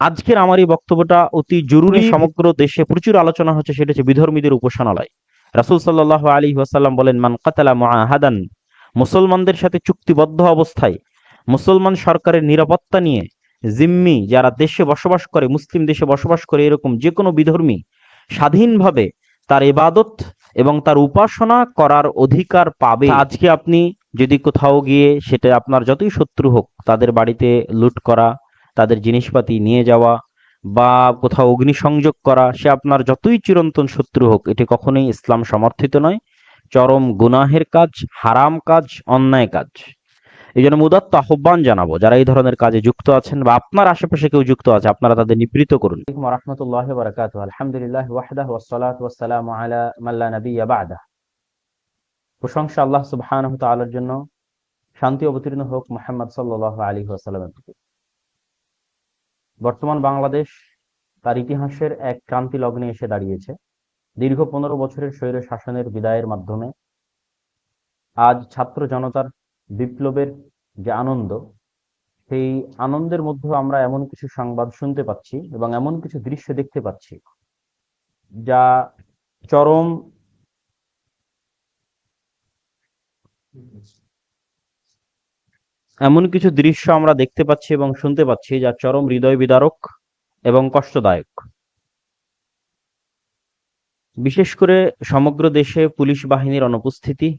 আজকের আমার এই বক্তব্যটা অতি জরুরি। সমগ্র দেশে প্রচুর আলোচনা হচ্ছে, সেটা হচ্ছে বিধর্মীদের উপাসনালয়। রাসূল সাল্লাল্লাহু আলাইহি ওয়াসাল্লাম বলেন, মান কাতালা মুআহাদান, মুসলমানদের সাথে চুক্তিবদ্ধ অবস্থায়, মুসলমান সরকারের নিরাপত্তা নিয়ে জিম্মি যারা দেশে বসবাস করে, মুসলিম দেশে বসবাস করে, এরকম যে কোনো বিধর্মী স্বাধীনভাবে তার ইবাদত এবং তার উপাসনা করার অধিকার পাবে। আজকে আপনি যদি কোথাও গিয়ে, সেটা আপনার যতই শত্রু হোক, তাদের বাড়িতে লুট করা, তাদের জিনিসপাতি নিয়ে যাওয়া বা কোথাও অগ্নিসংযোগ করা, সে আপনার যতই চিরন্তন শত্রু হোক, এটি কখনোই ইসলাম সমর্থিত নয়। চরম গুনাহের কাজ, হারাম কাজ, অন্যায় কাজ। এই জন্য মুদাত্ত আহ্বান জানাবো, যারা এই ধরনের কাজে যুক্ত আছেন বা আপনার আশেপাশে কেউ যুক্ত আছে, আপনারা তাদের নিবৃত্ত করুন। রাহমাতুল্লাহি ওয়া বারাকাতুহু। আলহামদুলিল্লাহ ওয়াহদাহু ওয়াসসালাতু ওয়াসসালামু আলা মান লা নাবিয়্যা বা'দা। প্রশংসা আল্লাহ সুবহানাহু ওয়া তাআলার জন্য, শান্তি অবতীর্ণ হোক মুহাম্মদ সাল্লাল্লাহু আলাইহি ওয়াসাল্লামের প্রতি। বর্তমান বাংলাদেশ তার ইতিহাসের এক ক্রান্তি লগ্নে এসে দাঁড়িয়েছে। দীর্ঘ 15 বছরের স্বৈর শাসনের বিদায়ের মাধ্যমে আজ ছাত্র জনতার বিপ্লবের যে আনন্দ, সেই আনন্দের মধ্যে আমরা এমন কিছু সংবাদ শুনতে পাচ্ছি এবং এমন কিছু দৃশ্য দেখতে পাচ্ছি যা চরম এমন কিছু দৃশ্য আমরা দেখতে পাচ্ছি এবং শুনতে পাচ্ছি যা চরম হৃদয় বিদারক এবং কষ্টদায়ক। বিশেষ করে সমগ্র দেশে পুলিশ বাহিনীর অনুপস্থিতি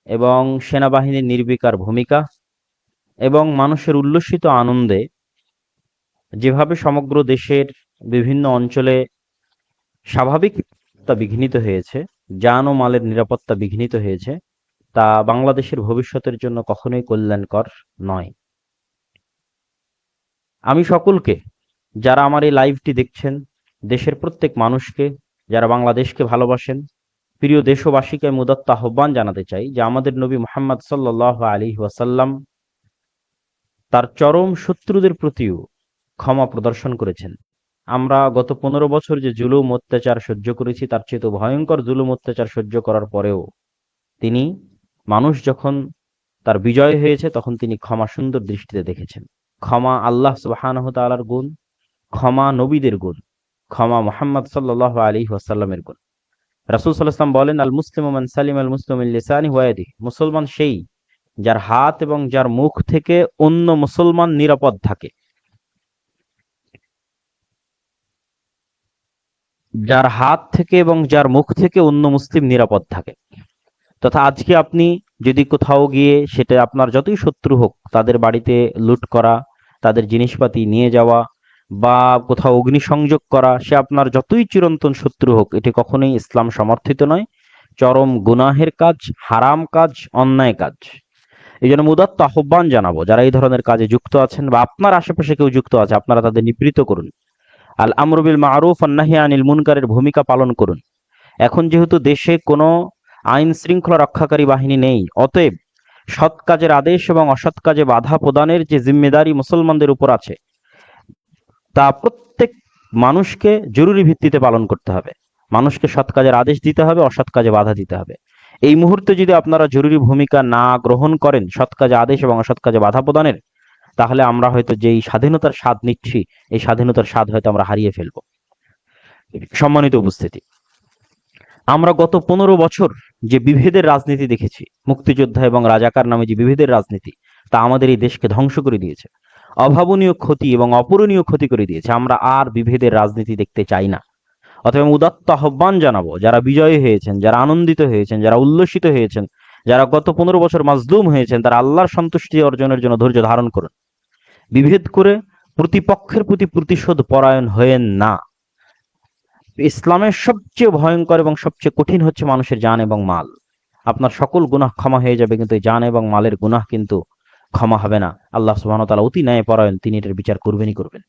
এবং সেনাবাহিনীর নির্বিকার ভূমিকা এবং মানুষের উল্লসিত আনন্দে যেভাবে সমগ্র দেশের বিভিন্ন অঞ্চলে স্বাভাবিকতা বিঘ্নিত হয়েছে, জান ও মালের নিরাপত্তা বিঘ্নিত হয়েছে, তা বাংলাদেশের ভবিষ্যতের জন্য কখনোই কল্যাণকর নয়। আমি সকলকে, যারা আমার এই লাইভটি দেখছেন, দেশের প্রত্যেক মানুষকে, যারা বাংলাদেশকে ভালোবাসেন, প্রিয় দেশবাসীকে মুদাত্ত আহ্বান জানাতে চাই যে আমাদের নবী মুহাম্মদ সাল্লাল্লাহু আলাইহি ওয়াসাল্লাম তার চরম শত্রুদের প্রতিও ক্ষমা প্রদর্শন করেছেন। আমরা গত 15 বছর যে জুলুম অত্যাচার সহ্য করেছি, তার চেয়ে তো ভয়ঙ্কর জুলুম অত্যাচার সহ্য করার পরেও তিনি, মানুষ যখন তার বিজয় হয়েছে, তখন তিনি ক্ষমা সুন্দর দৃষ্টিতে দেখেছেন। ক্ষমা আল্লাহ সুবহানাহু ওয়া তাআলার গুণ, ক্ষমা নবীদের গুণ, ক্ষমা মুহাম্মদ সাল্লাল্লাহু আলাইহি ওয়াসাল্লামের গুণ। রাসূল সাল্লাল্লাহু আলাইহি ওয়াসাল্লাম বলেন, আল মুসলিমু মান সালিমা আল মুসলিমু মিন লিসানিহি ওয়া ইয়াদিহি, মুসলমান সেই যার হাত এবং যার মুখ থেকে অন্য মুসলমান নিরাপদ থাকে। যার হাত থেকে এবং যার মুখ থেকে অন্য মুসলিম নিরাপদ থাকে। তথা আজকে আপনি যদি কোথাও গিয়ে, সেটা আপনার যতই শত্রু হোক, তাদের বাড়িতে লুট করা, তাদের জিনিসপাতি নিয়ে যাওয়া বা কোথাও অগ্নিসংযোগ করা, সে আপনার যতই চিরন্তন শত্রু হোক, এটি কখনোই ইসলাম সমর্থিত নয়। চরম গুনাহের কাজ, হারাম কাজ, অন্যায় কাজ। এই জন্য মুদাত্ত আহ্বান জানাবো, যারা এই ধরনের কাজে যুক্ত আছেন বা আপনার আশেপাশে কেউ যুক্ত আছে, আপনারা তাদের নিবৃত্ত করুন। আল আমরু বিল মারুফ ওয়ান নাহি আনিল মুনকারের ভূমিকা পালন করুন। এখন যেহেতু দেশে কোনো আইন শৃঙ্খলা রক্ষাকারী বাহিনী নেই, অতএব সৎ কাজের আদেশ এবং অসৎ কাজে বাধা প্রদানের যে জিম্মেদারি মুসলমানদের উপর আছে, তা প্রত্যেক মানুষকে জরুরি ভিত্তিতে পালন করতে হবে। মানুষকে সৎ কাজের আদেশ দিতে হবে, অসৎ কাজে বাধা দিতে হবে। এই মুহূর্তে যদি আপনারা জরুরি ভূমিকা না গ্রহণ করেন সৎ কাজে আদেশ এবং অসৎ কাজে বাধা প্রদানের, তাহলে আমরা হয়তো যেই স্বাধীনতার স্বাদ নিচ্ছি, এই স্বাধীনতার স্বাদ হয়তো আমরা হারিয়ে ফেলবো। সম্মানিত উপস্থিতি, আমরা গত 15 বছর যে বিভেদের রাজনীতি দেখেছি, মুক্তিযোদ্ধা এবং রাজাকার নামে যে বিভেদের রাজনীতি, তা আমাদের এই দেশকে ধ্বংস করে দিয়েছে। অভাবনীয় ক্ষতি এবং অপূরণীয় ক্ষতি করে দিয়েছে। আমরা আর বিভেদের রাজনীতি দেখতে চাই না। অতএব উদাত্ত আহ্বান জানাবো, যারা বিজয়ী হয়েছেন, যারা আনন্দিত হয়েছেন, যারা উল্লসিত হয়েছেন, যারা গত 15 বছর মাজলুম হয়েছেন, তারা আল্লাহর সন্তুষ্টি অর্জনের জন্য ধৈর্য ধারণ করুন। বিভেদ করে প্রতিপক্ষের প্রতি প্রতিশোধ পরায়ণ হয়েন না। ইসলামের সবচেয়ে ভয়ঙ্কর এবং সবচেয়ে কঠিন হচ্ছে মানুষের জান এবং মাল। আপনার সকল গুনাহ ক্ষমা হয়ে যাবে, কিন্তু জান এবং মালের গুনাহ কিন্তু ক্ষমা হবে না। আল্লাহ সুবহানাহু ওয়া তাআলা অতি ন্যায়পরায়ণ, তিনি এটার বিচার করবেনই করবেন।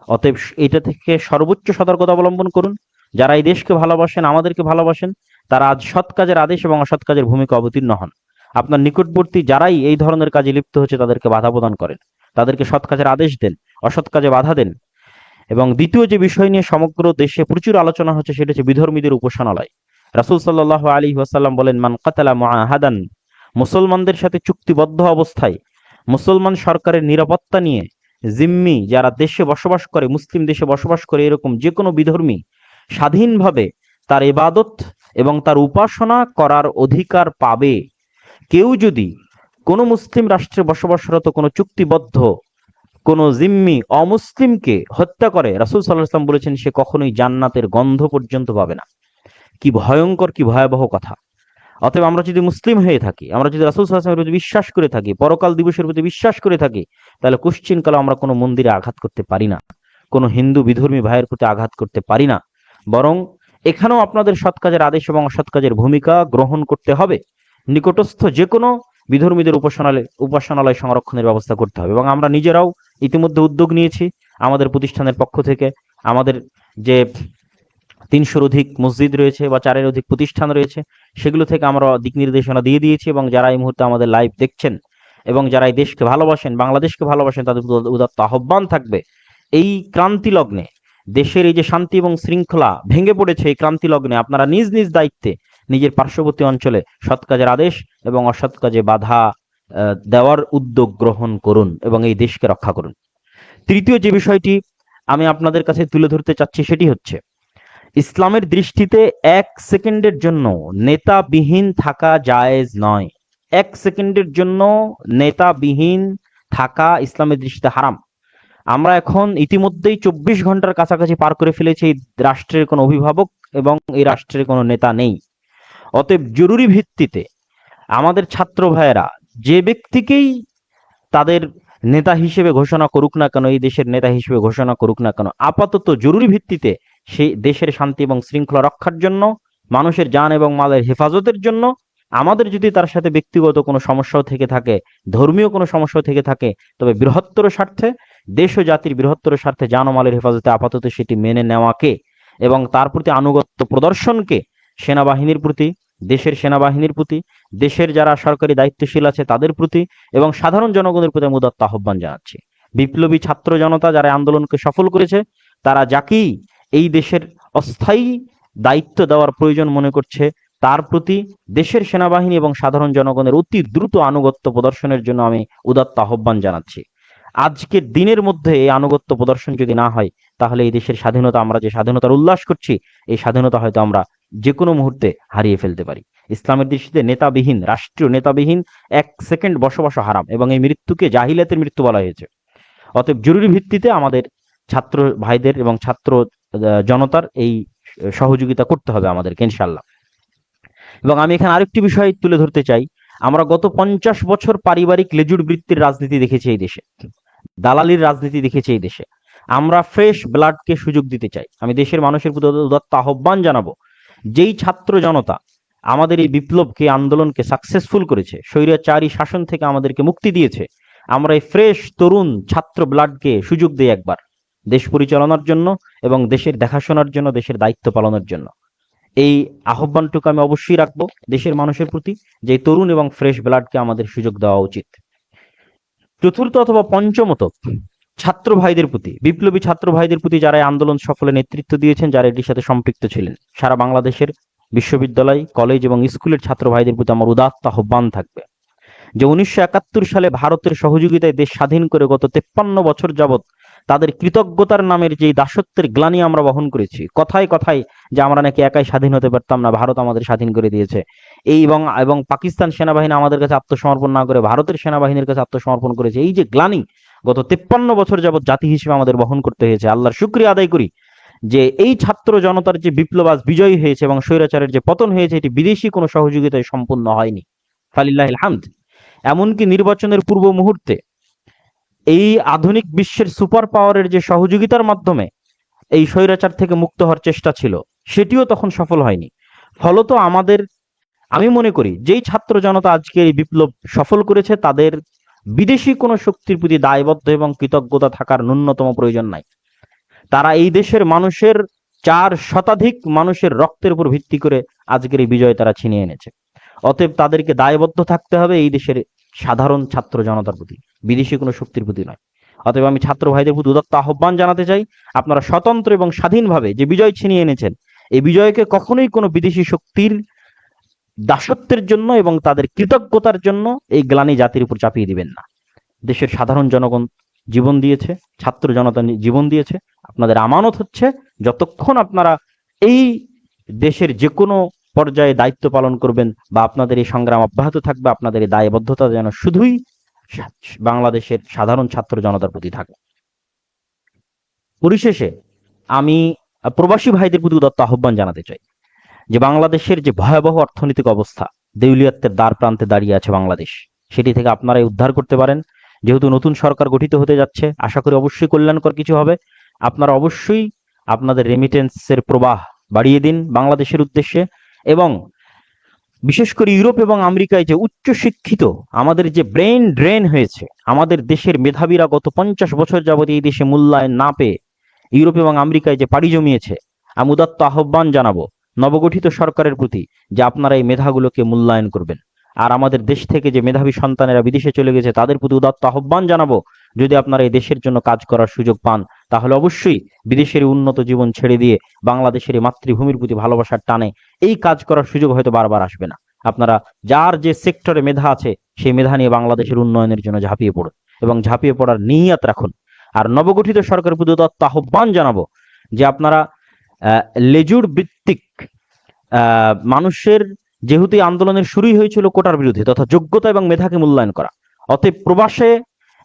অতএব এটা থেকে সর্বোচ্চ সতর্কতা অবলম্বন করুন। যারা এই দেশকে ভালোবাসেন, আমাদেরকে ভালোবাসেন, তারা আজ সৎ কাজের আদেশ এবং অসৎ কাজের ভূমিকা অবতীর্ণ হন। আপনার নিকটবর্তী যারাই এই ধরনের কাজে লিপ্ত হচ্ছে, তাদেরকে বাধা প্রদান করেন, তাদেরকে সৎ কাজের আদেশ দেন, অসৎ কাজে বাধা দেন। এবং দ্বিতীয় যে বিষয় নিয়ে সমগ্র দেশে প্রচুর আলোচনা হচ্ছে, সেটা হচ্ছে বিধর্মীদের উপাসনালয়। রাসূল সাল্লাল্লাহু আলাইহি ওয়াসাল্লাম বলেন, মান কাতালা মুআহাদান, মুসলমানদের সাথে চুক্তিবদ্ধ অবস্থায়, মুসলমান সরকারের নিরাপত্তা নিয়ে জিম্মি যারা দেশে বসবাস করে, মুসলিম দেশে বসবাস করে, এরকম যে কোনো বিধর্মী স্বাধীনভাবে তার ইবাদত এবং তার উপাসনা করার অধিকার পাবে। কেউ যদি কোনো মুসলিম রাষ্ট্রে বসবাসরত কোনো চুক্তিবদ্ধ কোনো জিম্মি অমুসলিমকে হত্যা করে, রাসূল সাল্লাল্লাহু আলাইহি ওয়াসাল্লাম বলেছেন সে কখনোই জান্নাতের গন্ধ পর্যন্ত পাবে না। কি ভয়ঙ্কর, কি ভয়াবহ কথা! অতএব আমরা যদি মুসলিম হয়ে থাকি, আমরা যদি রাসূল সাল্লাল্লাহু আলাইহি ওয়াসাল্লামের প্রতি বিশ্বাস করে থাকি, পরকাল দিবসের প্রতি বিশ্বাস করে থাকি, তাহলে কোশ্চিনকালে আমরা কোনো মন্দিরে আঘাত করতে পারি না, কোনো হিন্দু বিধর্মী ভাইয়ের প্রতি আঘাত করতে পারি না। বরং এখানেও আপনাদের সৎ কাজের আদেশ এবং অসৎ কাজের ভূমিকা গ্রহণ করতে হবে। নিকটস্থ যে কোনো বিধর্মীদের উপাসনালয় সংরক্ষণের ব্যবস্থা করতে হবে। এবং আমরা নিজেরাও ইতিমধ্যে উদ্যোগ নিয়েছি আমাদের প্রতিষ্ঠানের পক্ষ থেকে। আমাদের যে ৩০০-র অধিক মসজিদ রয়েছে বা ৪-এর অধিক প্রতিষ্ঠান রয়েছে, সেগুলো থেকে আমরা দিক নির্দেশনা দিয়ে দিয়েছি। এবং যারা এই মুহূর্তে আমাদের লাইভ দেখছেন এবং যারা এই দেশকে ভালোবাসেন, বাংলাদেশকে ভালোবাসেন, তাদের উদাত্ত আহ্বান থাকবে, এই ক্রান্তি লগ্নে, দেশের এই যে শান্তি এবং শৃঙ্খলা ভেঙে পড়েছে, এই ক্রান্তি লগ্নে আপনারা নিজ নিজ দায়িত্বে নিজের পার্শ্ববর্তী অঞ্চলে সৎ কাজের আদেশ এবং অসৎ কাজে বাধা দেওয়ার উদ্যোগ গ্রহণ করুন এবং এই দেশকে রক্ষা করুন। তৃতীয় যে বিষয়টি আমি আপনাদের কাছে তুলে ধরতে চাচ্ছি সেটি হচ্ছে, ইসলামের দৃষ্টিতে ১ সেকেন্ডের জন্য নেতাবিহীন থাকা জায়েজ নয়। ১ সেকেন্ডের জন্য নেতাবিহীন থাকা ইসলামের দৃষ্টিতে হারাম। আমরা এখন ইতিমধ্যেই ২৪ ঘন্টার কাছাকাছি পার করে ফেলেছি, এই রাষ্ট্রের কোনো অভিভাবক এবং এই রাষ্ট্রের কোনো নেতা নেই। অতএব জরুরি ভিত্তিতে আমাদের ছাত্র ভাইয়েরা যে ব্যক্তিকেই তাদের নেতা হিসেবে ঘোষণা করুক না কেন, এই দেশের নেতা হিসেবে ঘোষণা করুক না কেন, আপাতত জরুরি ভিত্তিতে সেই দেশের শান্তি এবং শৃঙ্খলা রক্ষার জন্য, মানুষের জান এবং মালের হেফাজতের জন্য, আমাদের যদি তার সাথে ব্যক্তিগত কোনো সমস্যাও থেকে থাকে, ধর্মীয় কোনো সমস্যাও থেকে থাকে, তবে বৃহত্তর স্বার্থে, দেশ ও জাতির বৃহত্তর স্বার্থে জান ও মালের হেফাজতে আপাতত সেটি মেনে নেওয়াকে এবং তার প্রতি আনুগত্য প্রদর্শনকে সেনাবাহিনীর প্রতি, দেশের সেনাবাহিনীর প্রতি, দেশের যারা সরকারি দায়িত্বশীল আছে তাদের প্রতি এবং সাধারণ জনগণের প্রতি উদাত্ত আহ্বান জানাচ্ছি। বিপ্লবী ছাত্র জনতা যারা আন্দোলনকে সফল করেছে, তারা যাকেই এই দেশের অস্থায়ী দায়িত্ব দেওয়ার প্রয়োজন মনে করছে, তার প্রতি দেশের সেনাবাহিনী এবং সাধারণ জনগণের অতি দ্রুত আনুগত্য প্রদর্শনের জন্য আমি উদাত্ত আহ্বান জানাচ্ছি। আজকের দিনের মধ্যে এই আনুগত্য প্রদর্শন যদি না হয়, তাহলে এই দেশের স্বাধীনতা, আমরা যে স্বাধীনতার উল্লাস করছি, এই স্বাধীনতা হয়তো আমরা যে কোনো মুহূর্তে হারিয়ে ফেলতে পারি। ইসলামের দৃষ্টিতে নেতাবিহীন, রাষ্ট্রীয় নেতাবিহীন ১ সেকেন্ড বসবাস হারাম এবং এই মৃত্যুকে জাহিলিয়াতের মৃত্যু বলা হয়েছে। অতএব জরুরি ভিত্তিতে আমাদের ছাত্র ভাইদের এবং ছাত্র জনতার এই সহযোগিতা করতে হবে আমাদেরকে, ইনশাআল্লাহ। এবং আমি এখানে আরেকটি বিষয় তুলে ধরতে চাই, আমরা গত ৫০ বছর পারিবারিক লেজুড় বৃত্তির রাজনীতি দেখেছি এই দেশে, দালালির রাজনীতি দেখেছি এই দেশে। আমরা ফ্রেশ ব্লাডকে সুযোগ দিতে চাই। আমি দেশের মানুষের প্রতি উদাত্ত আহ্বান জানাবো, যেই ছাত্র জনতা আমাদের এই বিপ্লবকে, আন্দোলনকে সাকসেসফুল করেছে, স্বৈরাচারী শাসন থেকে আমাদেরকে মুক্তি দিয়েছে, আমরা এই ফ্রেশ তরুণ ছাত্র ব্লাডকে সুযোগ দিই একবার দেশ পরিচালনার জন্য এবং দেশের দেখাশোনার জন্য, দেশের দায়িত্ব পালনের জন্য। এই আহ্বানটুকু আমি অবশ্যই রাখবো দেশের মানুষের প্রতি, যে তরুণ এবং ফ্রেশ ব্লাডকে আমাদের সুযোগ দেওয়া উচিত। চতুর্থ অথবা পঞ্চমত, ছাত্র ভাইদের প্রতি, বিপ্লবী ছাত্র ভাইদের প্রতি যারা আন্দোলন সফলে নেতৃত্ব দিয়েছেন, যারা এটির সাথে সম্পৃক্ত ছিলেন, সারা বাংলাদেশের বিশ্ববিদ্যালয়, কলেজ এবং স্কুলের ছাত্র ভাইদের প্রতি আমার উদাত্ত আহ্বান থাকবে যে ১৯৭১ সালে ভারতের সহযোগিতায় দেশ স্বাধীন করে গত ৫৩ বছর যাবৎ তাদের কৃতজ্ঞতার নামের যে দাসত্বের গ্লানি আমরা বহন করেছি, কথায় কথায় যে আমরা নাকি একাই স্বাধীন হতে পারতাম না, ভারত আমাদের স্বাধীন করে দিয়েছে, এই এবং পাকিস্তান সেনাবাহিনী আমাদের কাছে আত্মসমর্পণ না করে ভারতের সেনাবাহিনীর কাছে আত্মসমর্পণ করেছে, এই যে গ্লানি গত ৫৩ বছর যাবৎ জাতি হিসেবে আমাদের বহন করতে হয়েছে, আল্লাহর শুকরিয়া আদায় করি যে এই ছাত্র জনতার যে বিপ্লব আজ বিজয়ী হয়েছে এবং স্বৈরাচারের যে পতন হয়েছে, এটি বিদেশি কোনো সহযোগিতায় সম্পূর্ণ হয়নি, ফালিল্লাহিল হামদ। এমনকি নির্বাচনের পূর্ব মুহূর্তে এই আধুনিক বিশ্বের সুপার পাওয়ারের যে সহযোগিতার মাধ্যমে এই স্বৈরাচার থেকে মুক্ত হওয়ার চেষ্টা ছিল, সেটিও তখন সফল হয়নি। ফলত আমাদের, আমি মনে করি যেই ছাত্র জনতা আজকে এই বিপ্লব সফল করেছে, তাদের বিদেশি কোনো শক্তির প্রতি দায়বদ্ধ এবং কৃতজ্ঞতা থাকার ন্যূনতম প্রয়োজন নাই। তারা এই দেশের মানুষের ৪ শতাধিক মানুষের রক্তের উপর ভিত্তি করে আজকের এই বিজয় তারা ছিনিয়ে এনেছে। অতএব তাদেরকে দায়বদ্ধ থাকতে হবে এই দেশের সাধারণ ছাত্র জনতার প্রতি, বিদেশি কোনো শক্তির প্রতি নয়। অতএব আমি ছাত্র ভাইদের প্রতি উদাত্ত আহ্বান জানাতে চাই, আপনারা স্বতন্ত্র এবং স্বাধীনভাবে যে বিজয় ছিনিয়ে এনেছেন, এই বিজয়কে কখনোই কোনো বিদেশি শক্তির দাসত্বের জন্য এবং তাদের কৃতজ্ঞতার জন্য এই গ্লানি জাতির উপর চাপিয়ে দিবেন না। দেশের সাধারণ জনগণ জীবন দিয়েছে, ছাত্র জনতা জীবন দিয়েছে। আপনাদের আমানত হচ্ছে যতক্ষণ আপনারা এই দেশের যে কোনো পর্যায়ে দায়িত্ব পালন করবেন বা আপনাদের এই সংগ্রাম অব্যাহত থাকবে, আপনাদের এই দায়বদ্ধতা যেন শুধুই বাংলাদেশের সাধারণ ছাত্র জনতার প্রতি থাকে। পরিশেষে আমি প্রবাসী ভাইদের প্রতি উদাত্ত আহ্বান জানাতে চাই যে বাংলাদেশের যে ভয়াবহ অর্থনৈতিক অবস্থা, দেউলিয়াত্বের দ্বার প্রান্তে দাঁড়িয়ে আছে বাংলাদেশ, সেটি থেকে আপনারাই উদ্ধার করতে পারেন। যেহেতু নতুন সরকার গঠিত হতে যাচ্ছে, আশা করি অবশ্যই কল্যাণকর কিছু হবে। আপনারা অবশ্যই আপনাদের রেমিটেন্সের প্রবাহ বাড়িয়ে দিন বাংলাদেশের উদ্দেশ্যে। এবং বিশেষ করে ইউরোপ এবং আমেরিকায় যে উচ্চ শিক্ষিত আমাদের যে ব্রেন ড্রেন হয়েছে, আমাদের দেশের মেধাবীরা গত 50 বছর যাবত এই দেশে মূল্যায়ন না পেয়ে ইউরোপ এবং আমেরিকায় যে পাড়ি জমিয়েছে, আমি উদাত্ত আহ্বান জানাবো নবগঠিত সরকারের প্রতি যে আপনারা এই মেধাগুলোকে মূল্যায়ন করবেন। আর আমাদের দেশ থেকে যে মেধাবী সন্তানেরা বিদেশে চলে গেছে তাদের প্রতি উদাত্ত আহ্বান জানাবো, যদি আপনারা এই দেশের জন্য কাজ করার সুযোগ পান তাহলে অবশ্যই বিদেশের উন্নত জীবন ছেড়ে দিয়ে বাংলাদেশের মাতৃভূমির প্রতি ভালোবাসার টানে এই কাজ করার সুযোগ হয়তো বারবার আসবে না। আপনারা যার যে সেক্টরে মেধা আছে সেই মেধা নিয়ে বাংলাদেশের উন্নয়নের জন্য ঝাঁপিয়ে পড়ুন এবং ঝাঁপিয়ে পড়ার নিয়ত রাখুন। আর নবগঠিত সরকারের প্রতি উদাত্ত আহ্বান জানাবো যে আপনারা লেজুর ভিত্তিক মানুষের, যেহেতু আন্দোলনের শুরুই হয়েছিল কোটার বিরুদ্ধে তথা যোগ্যতা এবং মেধাকে মূল্যায়ন করা, অতএব প্রবাসে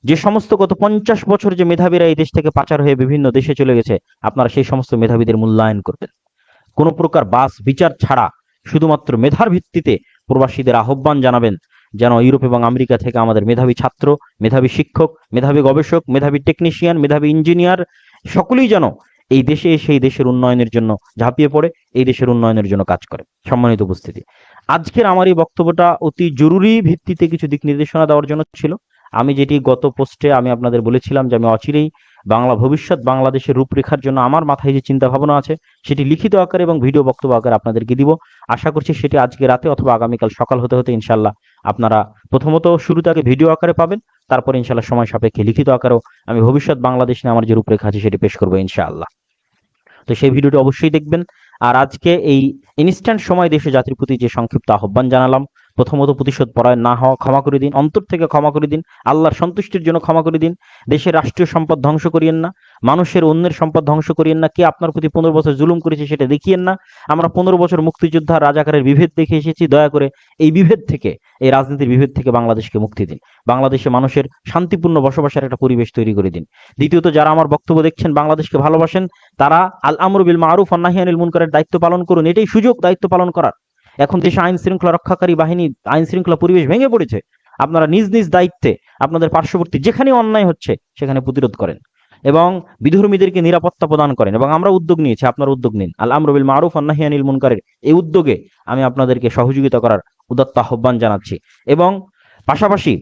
যে সমস্ত গত 50 বছর যে মেধাবীরা এই দেশ থেকে পাচার হয়ে বিভিন্ন দেশে চলে গেছে, আপনারা সেই সমস্ত মেধাবীদের মূল্যায়ন করবেন। কোনো প্রকার বাস বিচার ছাড়া শুধুমাত্র মেধার ভিত্তিতে প্রবাসীদের আহ্বান জানাবেন যেন ইউরোপ এবং আমেরিকা থেকে আমাদের মেধাবী ছাত্র, মেধাবী শিক্ষক, মেধাবী গবেষক, মেধাবী টেকনিশিয়ান, মেধাবী ইঞ্জিনিয়ার সকলেই যেন এই দেশে সেই দেশের উন্নয়নের জন্য ঝাঁপিয়ে পড়ে এই দেশের উন্নয়নের জন্য কাজ করে। সম্মানিত উপস্থিতি, আজকের আমার এই বক্তব্যটা অতি জরুরি ভিত্তিতে কিছু দিক নির্দেশনা দেওয়ার জন্য ছিল। আমি যেটি গত পোস্টে আমি আপনাদের বলেছিলাম যে আমি অচিরেই ভবিষ্যৎ বাংলাদেশের রূপরেখার জন্য আমার মাথায় যে চিন্তা ভাবনা আছে সেটি লিখিত আকারে এবং ভিডিও বক্তব্য আকারে আপনাদেরকে দিব। আশা করছি সেটি আজকে রাতে অথবা আগামীকাল সকাল হতে হতে ইনশাল্লাহ আপনারা প্রথমত শুরুতে আগে ভিডিও আকারে পাবেন, তারপর ইনশাল্লাহ সময় সাপেক্ষে লিখিত আকারেও আমি ভবিষ্যৎ বাংলাদেশ নিয়ে আমার যে রূপরেখা আছে সেটি পেশ করবো ইনশাআল্লাহ। তো সেই ভিডিওটি অবশ্যই দেখবেন। আর আজকে এই ইনস্ট্যান্ট সময় দেশে জাতির প্রতি যে সংক্ষিপ্ত আহ্বান জানালাম, প্রথমত প্রতিশোধ পরায়ণ না হওয়া, ক্ষমা করে দিন, অন্তর থেকে ক্ষমা করে দিন, আল্লাহর সন্তুষ্টির জন্য ক্ষমা করে দিন। দেশের রাষ্ট্রীয় সম্পদ ধ্বংস করিয়েন না, মানুষের অন্যের সম্পদ ধ্বংস করিয়েন না। কে আপনার প্রতি 15 বছর জুলুম করেছে সেটা দেখিয়েন না। আমরা 15 বছর মুক্তিযোদ্ধা রাজাকারের বিভেদ দেখে এসেছি, দয়া করে এই বিভেদ থেকে, এই রাজনীতির বিভেদ থেকে বাংলাদেশকে মুক্তি দিন। বাংলাদেশে মানুষের শান্তিপূর্ণ বসবাসের একটা পরিবেশ তৈরি করে দিন। দ্বিতীয়ত, যারা আমার বক্তব্য দেখছেন বাংলাদেশকে ভালোবাসেন, তারা আল আমরু বিল মারুফ ওয়ান নাহি আনিল মুনকারের দায়িত্ব পালন করুন। এটাই সুযোগ দায়িত্ব পালন করার। এখন দেশে আইন শৃঙ্খলা রক্ষাকারী বাহিনী, আইন শৃঙ্খলা পরিবেশ ভেঙে পড়েছে। আপনারা নিজ নিজ দায়িত্বে আপনাদের পার্শ্ববর্তী যেখানে অন্যায় হচ্ছে সেখানে প্রতিরোধ করেন এবং বিধর্মীদেরকে নিরাপত্তা প্রদান করেন। এবং আমরা উদ্যোগ নিয়েছি, আপনারা উদ্যোগ নিন। আল আমরু বিল মারুফ ওয়ান নাহি আনিল মুনকারের এই উদ্যোগে আমি আপনাদেরকে সহযোগিতা করার উদাত্ত আহ্বান জানাচ্ছি। এবং পাশাপাশি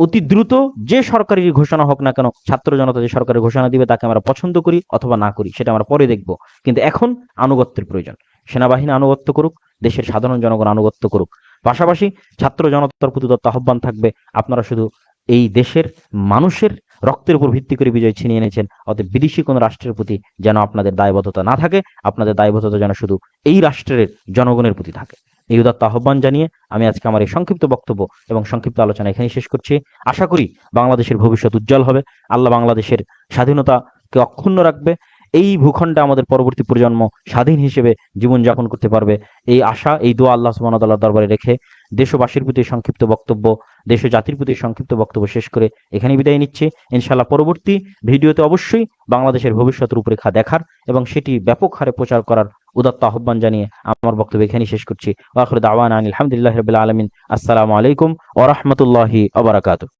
অতি দ্রুত যে সরকারি ঘোষণা হোক না কেন, ছাত্র জনতা যে সরকারের ঘোষণা দিবে তাকে আমরা পছন্দ করি অথবা না করি সেটা আমরা পরে দেখব, কিন্তু এখন আনুগত্যের প্রয়োজন। সেনাবাহিনী আনুগত্য করুক, দেশের সাধারণ জনগণ আনুগত্য করুক। পাশাপাশি ছাত্র জনতার প্রতি দত্ত আহ্বান থাকবে, আপনারা শুধু এই দেশের মানুষের রক্তের উপর ভিত্তি করে বিজয় ছিনিয়ে এনেছেন, অতএব বিদেশি কোনো রাষ্ট্রের প্রতি যেন আপনাদের দায়বদ্ধতা না থাকে, আপনাদের দায়বদ্ধতা যেন শুধু এই রাষ্ট্রের জনগণের প্রতি থাকে। এই উদাত্ত আহ্বান জানিয়ে আমি আজকে আমার এই সংক্ষিপ্ত বক্তব্য এবং সংক্ষিপ্ত আলোচনা এখানেই শেষ করছি। আশা করি বাংলাদেশের ভবিষ্যৎ উজ্জ্বল হবে, আল্লাহ বাংলাদেশের স্বাধীনতাকে অক্ষুণ্ণ রাখবে, এই ভূখণ্ডে আমাদের পরবর্তী প্রজন্ম স্বাধীন হিসেবে জীবনযাপন করতে পারবে। এই আশা, এই দোয়া আল্লাহ সুবহানাহু ওয়া তাআলার দরবারে রেখে দেশবাসীর প্রতি সংক্ষিপ্ত বক্তব্য, দেশ জাতির প্রতি সংক্ষিপ্ত বক্তব্য শেষ করে এখানে বিদায় নিচ্ছি। ইনশাআল্লাহ পরবর্তী ভিডিওতে অবশ্যই বাংলাদেশের ভবিষ্যৎ রূপরেখা দেখার এবং সেটি ব্যাপক হারে প্রচার করার উদাত্ত আহ্বান জানিয়ে আমার বক্তব্য এখানেই শেষ করছি। ওয়া আখিরু দাওয়ানা আলহামদুলিল্লাহি রাব্বিল আলামিন। আসসালামু আলাইকুম ওয়া রাহমাতুল্লাহি ওয়া বারাকাতুহু।